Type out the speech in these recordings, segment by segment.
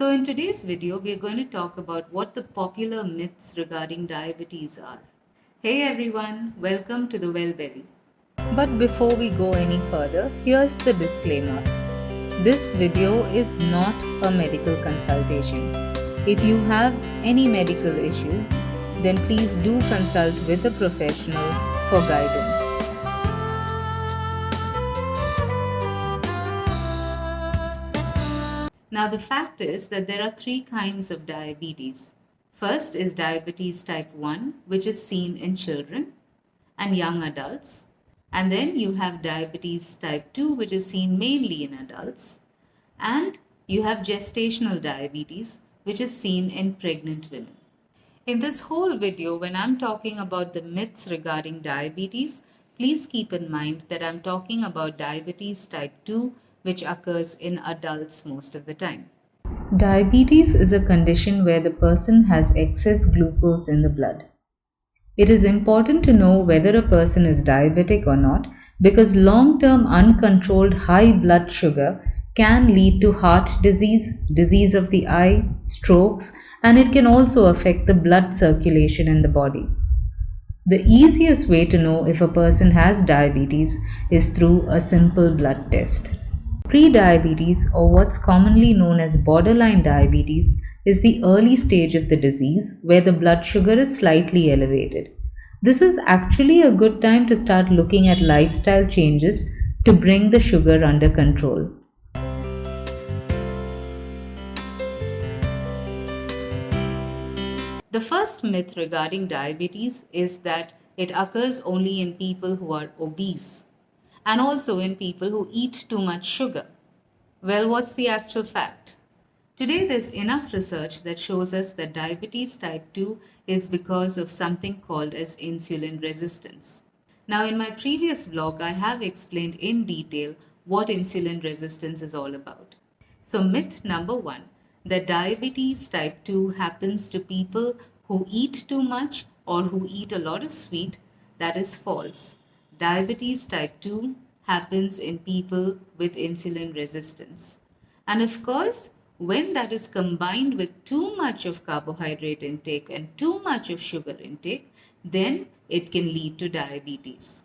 So in today's video, we are going to talk about what the popular myths regarding diabetes are. Hey everyone, welcome to the Wellberry. But before we go any further, here's the disclaimer. This video is not a medical consultation. If you have any medical issues, then please do consult with a professional for guidance. Now, the fact is that there are three kinds of diabetes. First is diabetes type 1, which is seen in children and young adults. And then you have diabetes type 2, which is seen mainly in adults. And you have gestational diabetes, which is seen in pregnant women. In this whole video, when I'm talking about the myths regarding diabetes, please keep in mind that I'm talking about diabetes type 2, which occurs in adults most of the time. Diabetes is a condition where the person has excess glucose in the blood. It is important to know whether a person is diabetic or not because long-term uncontrolled high blood sugar can lead to heart disease, disease of the eye, strokes, and it can also affect the blood circulation in the body. The easiest way to know if a person has diabetes is through a simple blood test. Prediabetes, or what's commonly known as borderline diabetes, is the early stage of the disease where the blood sugar is slightly elevated. This is actually a good time to start looking at lifestyle changes to bring the sugar under control. The first myth regarding diabetes is that it occurs only in people who are obese and also in people who eat too much sugar. Well, what's the actual fact? Today, there's enough research that shows us that diabetes type 2 is because of something called as insulin resistance. Now, in my previous vlog, I have explained in detail what insulin resistance is all about. So, myth number one, that diabetes type 2 happens to people who eat too much or who eat a lot of sweet, that is false. Diabetes type 2 happens in people with insulin resistance. And of course, when that is combined with too much of carbohydrate intake and too much of sugar intake, then it can lead to diabetes.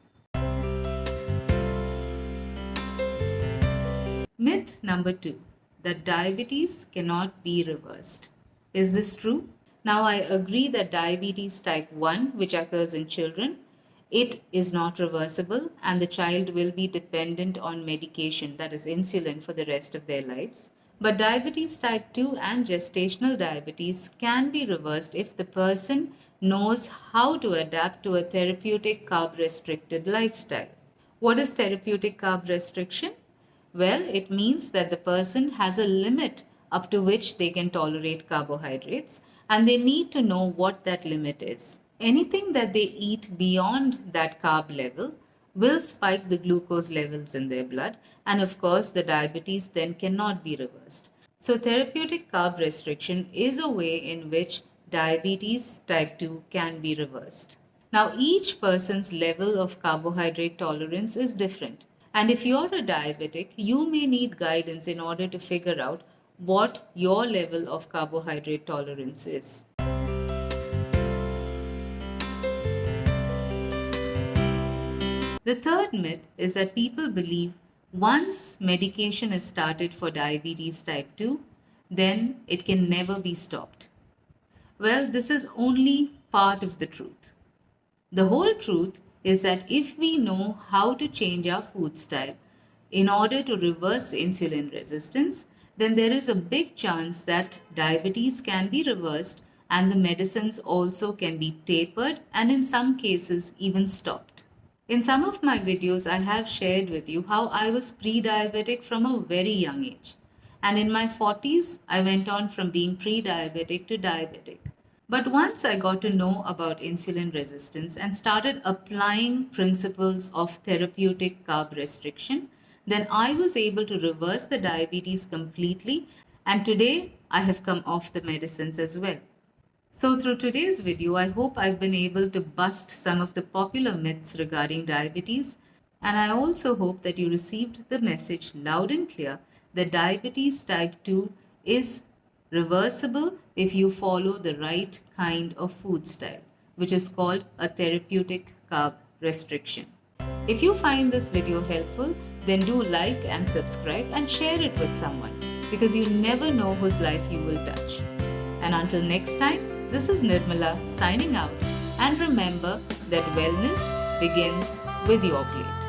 Myth number two, that diabetes cannot be reversed. Is this true? Now, I agree that diabetes type 1, which occurs in children, it is not reversible and the child will be dependent on medication, that is insulin, for the rest of their lives. But diabetes type 2 and gestational diabetes can be reversed if the person knows how to adapt to a therapeutic carb restricted lifestyle. What is therapeutic carb restriction? Well, it means that the person has a limit up to which they can tolerate carbohydrates and they need to know what that limit is. Anything that they eat beyond that carb level will spike the glucose levels in their blood, and of course, the diabetes then cannot be reversed. So, therapeutic carb restriction is a way in which diabetes type 2 can be reversed. Now, each person's level of carbohydrate tolerance is different, and if you're a diabetic, you may need guidance in order to figure out what your level of carbohydrate tolerance is. The third myth is that people believe once medication is started for diabetes type 2, then it can never be stopped. Well, this is only part of the truth. The whole truth is that if we know how to change our food style in order to reverse insulin resistance, then there is a big chance that diabetes can be reversed and the medicines also can be tapered and in some cases even stopped. In some of my videos, I have shared with you how I was pre-diabetic from a very young age. And in my 40s, I went on from being pre-diabetic to diabetic. But once I got to know about insulin resistance and started applying principles of therapeutic carb restriction, then I was able to reverse the diabetes completely. And today, I have come off the medicines as well. So through today's video, I hope I've been able to bust some of the popular myths regarding diabetes, and I also hope that you received the message loud and clear that diabetes type 2 is reversible if you follow the right kind of food style, which is called a therapeutic carb restriction. If you find this video helpful, then do like and subscribe and share it with someone, because you never know whose life you will touch. And until next time, this is Nirmala signing out, and remember that wellness begins with your plate.